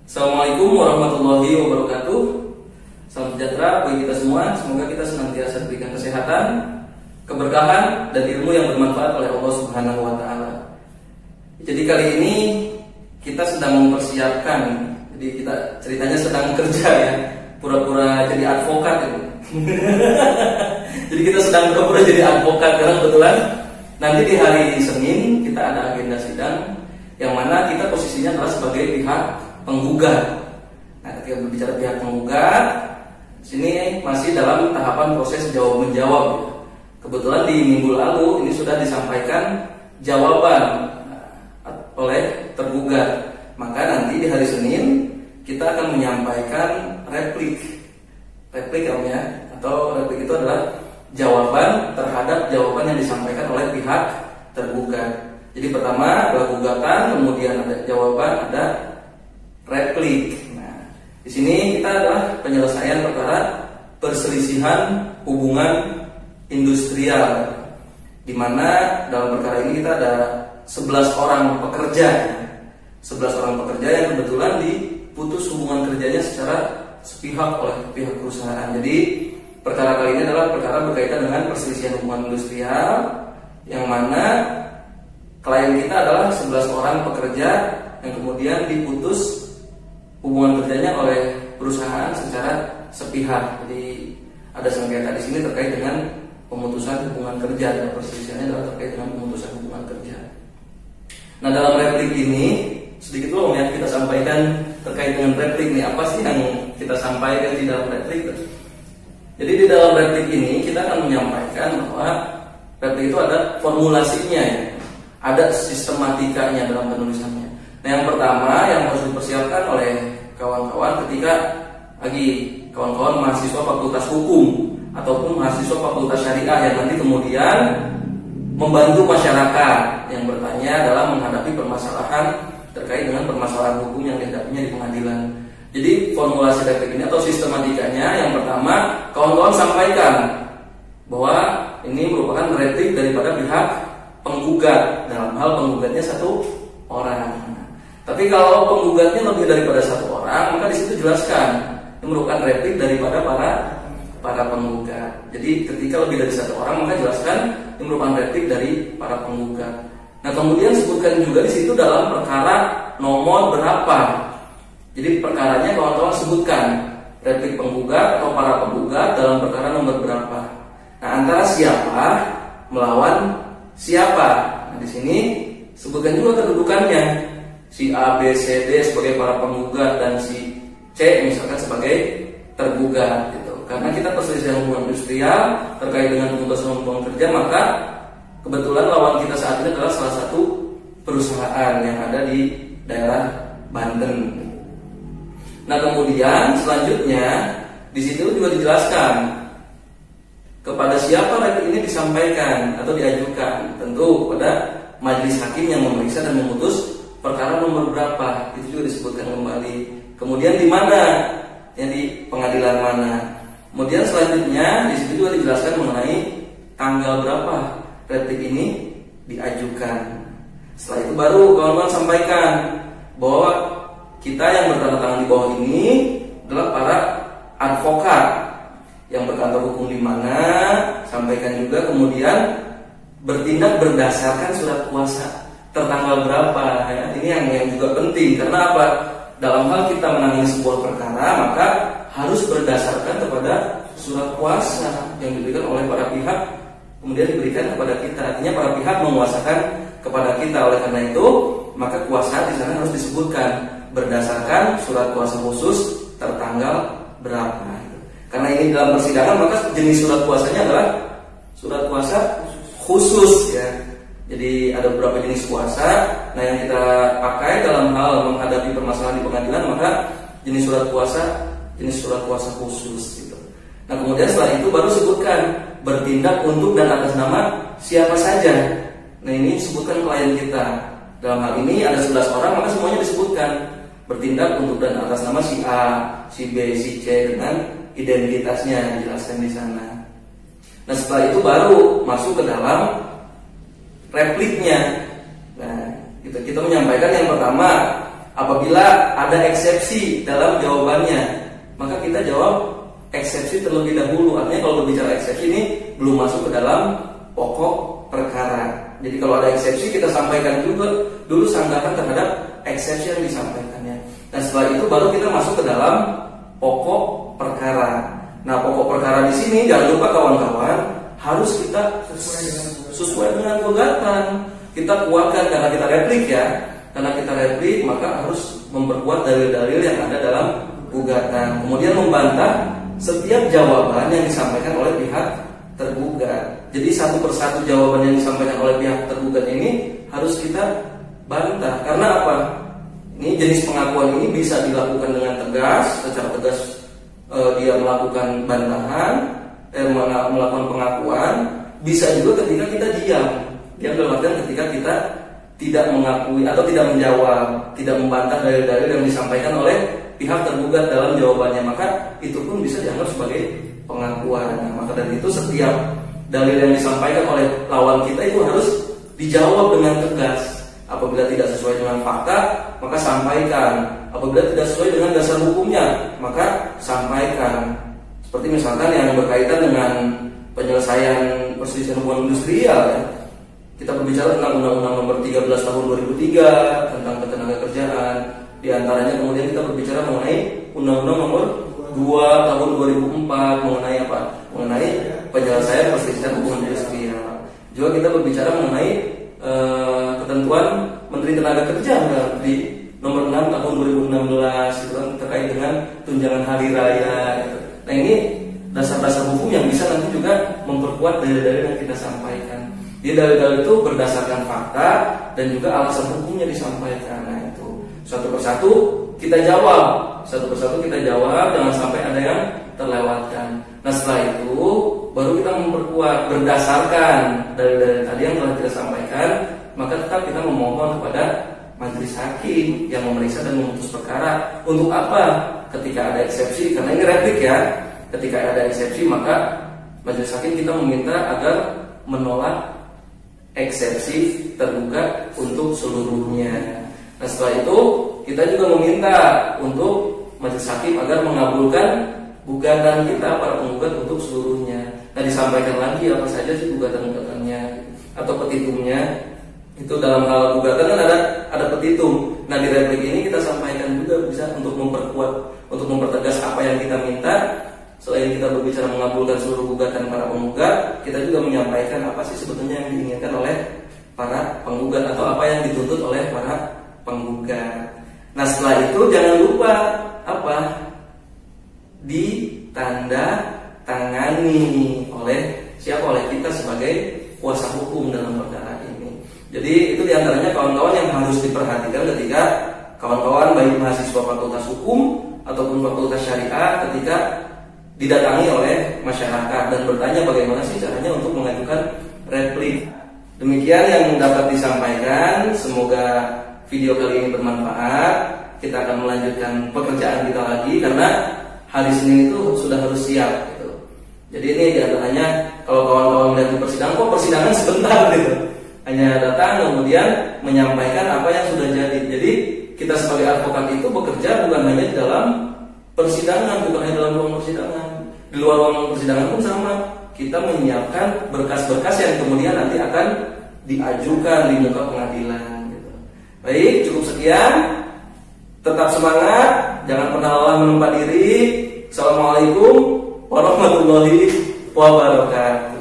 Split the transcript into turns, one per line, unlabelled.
Assalamualaikum warahmatullahi wabarakatuh. Salam sejahtera bagi kita semua. Semoga kita senantiasa diberikan kesehatan, keberkahan, dan ilmu yang bermanfaat oleh Allah Subhanahu wa Ta'ala. Jadi kali ini kita sedang mempersiapkan. Jadi kita ceritanya sedang kerja ya, pura-pura jadi advokat ya. Jadi kita sedang pura-pura jadi advokat karena kebetulan nanti di hari Senin kita ada agenda sidang yang mana kita posisinya adalah sebagai pihak penggugat. Nah, ketika berbicara pihak penggugat, sini masih dalam tahapan proses jawab menjawab. Kebetulan di minggu lalu ini sudah disampaikan jawaban oleh tergugat. Maka nanti di hari Senin kita akan menyampaikan replik ya, atau replik itu adalah jawaban terhadap jawaban yang disampaikan oleh pihak tergugat. Jadi pertama adalah gugatan, kemudian ada jawaban, ada replik. Nah, di sini kita adalah penyelesaian perkara perselisihan hubungan industrial, di mana dalam perkara ini kita ada 11 orang pekerja, 11 orang pekerja yang kebetulan diputus hubungan kerjanya secara sepihak oleh pihak perusahaan. Jadi perkara kali ini adalah perkara berkaitan dengan perselisihan hubungan industrial, yang mana klien kita adalah 11 orang pekerja yang kemudian diputus hubungan kerjanya oleh perusahaan secara sepihak. Jadi ada sengketa di sini terkait dengan pemutusan hubungan kerja, dan perselisihannya adalah terkait dengan pemutusan hubungan kerja. Nah, dalam replik ini sedikit dulu ya kita sampaikan terkait dengan replik ini, apa sih yang kita sampaikan di dalam replik. Jadi di dalam replik ini kita akan menyampaikan bahwa replik itu ada formulasinya ya, ada sistematikanya dalam penulisannya. Nah, yang pertama yang harus dipersiapkan oleh kawan-kawan ketika lagi kawan-kawan mahasiswa fakultas hukum ataupun mahasiswa fakultas syariah yang nanti kemudian membantu masyarakat yang bertanya dalam menghadapi permasalahan terkait dengan permasalahan hukum yang dihadapinya di pengadilan. Jadi formulasi replik ini atau sistematikanya, yang pertama kawan-kawan sampaikan bahwa ini merupakan replik daripada pihak penggugat, dalam hal penggugatnya satu orang. Tapi kalau penggugatnya lebih daripada satu orang, maka di situ jelaskan ini merupakan replik daripada para penggugat. Jadi ketika lebih dari satu orang, maka jelaskan ini merupakan replik dari para penggugat. Nah, kemudian sebutkan juga di situ dalam perkara nomor berapa. Jadi perkaranya kawan-kawan sebutkan replik penggugat atau para penggugat dalam perkara nomor berapa. Nah, antara siapa melawan siapa. Nah, di sini sebutkan juga kedudukannya. Si A, B, C, D sebagai para penggugat dan si C misalkan sebagai tergugat gitu. Karena kita perselisihan hubungan industrial terkait dengan pemutusan hubungan kerja, maka kebetulan lawan kita saat ini adalah salah satu perusahaan yang ada di daerah Banten. Nah, kemudian selanjutnya di situ juga dijelaskan kepada siapa replik ini disampaikan atau diajukan. Tentu kepada majelis hakim yang memeriksa dan memutus perkara nomor berapa, itu juga disebutkan kembali. Kemudian di mana, yang di pengadilan mana. Kemudian selanjutnya di situ juga dijelaskan mengenai tanggal berapa replik ini diajukan. Setelah itu baru kawan-kawan sampaikan bahwa kita yang bertanda tangan di bawah ini adalah para advokat yang berkantor hukum di mana, sampaikan juga kemudian bertindak berdasarkan surat kuasa tertanggal berapa ya. Ini yang juga penting, karena apa? Dalam hal kita menangani sebuah perkara, maka harus berdasarkan kepada surat kuasa yang diberikan oleh para pihak, kemudian diberikan kepada kita. Artinya para pihak menguasakan kepada kita. Oleh karena itu, maka kuasa di sana harus disebutkan berdasarkan surat kuasa khusus tertanggal berapa. Karena ini dalam persidangan, maka jenis surat kuasanya adalah surat kuasa khusus ya. Jadi ada beberapa jenis kuasa. Nah, yang kita pakai dalam hal menghadapi permasalahan di pengadilan, maka jenis surat kuasa khusus gitu. Nah, kemudian setelah itu baru sebutkan bertindak untuk dan atas nama siapa saja. Nah, ini sebutkan klien kita. Dalam hal ini ada 11 orang, maka semuanya disebutkan bertindak untuk dan atas nama si A, si B, si C dengan identitasnya dijelaskan di sana. Nah, setelah itu baru masuk ke dalam repliknya. Nah, kita menyampaikan yang pertama Apabila ada eksepsi dalam jawabannya, maka kita jawab eksepsi terlebih dahulu. Artinya kalau berbicara eksepsi ini belum masuk ke dalam pokok perkara. Jadi kalau ada eksepsi kita sampaikan juga dulu sanggahan terhadap eksepsi yang disampaikannya. Nah setelah itu baru kita masuk ke dalam pokok perkara. Nah pokok perkara di sini jangan lupa kawan-kawan harus kita sesuai dengan gugatan. Kita kuatkan karena kita replik ya. Karena kita replik maka harus memperkuat dalil-dalil yang ada dalam gugatan. Kemudian membantah setiap jawaban yang disampaikan oleh pihak tergugat. Jadi satu persatu jawaban yang disampaikan oleh pihak tergugat ini harus kita bantah. Karena apa? Ini jenis pengakuan ini bisa dilakukan dengan tegas, secara tegas dia melakukan bantahan, melakukan pengakuan. Bisa juga ketika kita diam. Diam dalam artian ketika kita tidak mengakui atau tidak menjawab, tidak membantah dalil-dalil yang disampaikan oleh pihak tergugat dalam jawabannya, maka itu pun bisa dianggap sebagai pengakuan. Nah, maka dari itu setiap dalil yang disampaikan oleh lawan kita itu harus dijawab dengan tegas. Apabila tidak sesuai dengan fakta, maka sampaikan. Apabila tidak sesuai dengan dasar hukumnya, maka sampaikan. Seperti misalkan yang berkaitan dengan penyelesaian perselisihan hubungan industrial ya. Kita berbicara tentang Undang-Undang Nomor 13 Tahun 2003 tentang ketenagakerjaan. Di antaranya kemudian kita berbicara mengenai Undang-Undang Nomor 2 Tahun 2004 mengenai apa? Mengenai penyelesaian perselisihan hubungan industrial. Juga kita berbicara mengenai ketentuan Menteri Tenaga Kerja di Nomor 6 Tahun 2016 itu kan terkait dengan tunjangan hari raya. Gitu. Nah ini dasar-dasar hukum yang bisa nanti juga memperkuat dalil-dalil yang kita sampaikan. Jadi dalil-dalil itu berdasarkan fakta dan juga alasan hukumnya disampaikan. Nah itu satu persatu kita jawab, jangan sampai ada yang terlewatkan. Nah setelah itu baru kita memperkuat berdasarkan dalil-dalil tadi yang telah kita sampaikan, maka tetap kita memohon kepada majelis hakim yang memeriksa dan memutus perkara. Untuk apa? Ketika ada eksepsi, karena ini replik ya. Ketika ada eksepsi maka majelis hakim kita meminta agar menolak eksepsi tergugat untuk seluruhnya. Nah setelah itu kita juga meminta untuk majelis hakim agar mengabulkan gugatan kita para penggugat untuk seluruhnya. Nah disampaikan lagi apa saja sih gugatan-gugatannya atau petitumnya. Itu dalam hal gugatan kan ada petitum. Nah di replik ini kita sampaikan juga bisa untuk memperkuat, untuk mempertegas apa yang kita minta. Selain kita berbicara mengabulkan seluruh gugatan para penggugat, kita juga menyampaikan apa sih sebetulnya yang diinginkan oleh para penggugat atau apa yang dituntut oleh para penggugat. Nah setelah itu jangan lupa apa? Ditanda tangani oleh siapa? Oleh kita sebagai kuasa hukum dalam perkara ini. Jadi itu diantaranya kawan-kawan yang harus diperhatikan ketika kawan-kawan baik mahasiswa fakultas hukum ataupun fakultas syariah ketika didatangi oleh masyarakat dan bertanya bagaimana sih caranya untuk mengajukan replik. Demikian yang dapat disampaikan. Semoga video kali ini bermanfaat. Kita akan melanjutkan pekerjaan kita lagi karena hari Senin itu sudah harus siap gitu. Jadi ini diantaranya kalau kawan-kawan melihat di persidangan, kok persidangan sebentar gitu. Hanya datang kemudian menyampaikan apa yang sudah jadi. Jadi kita sebagai advokat itu bekerja bukan hanya di dalam persidangan, bukan hanya dalam ruang persidangan. Di luar ruang persidangan pun sama. Kita menyiapkan berkas-berkas yang kemudian nanti akan diajukan di muka pengadilan. Gitu. Baik, cukup sekian. Tetap semangat, jangan pernah lelah menempa diri. Assalamualaikum warahmatullahi wabarakatuh.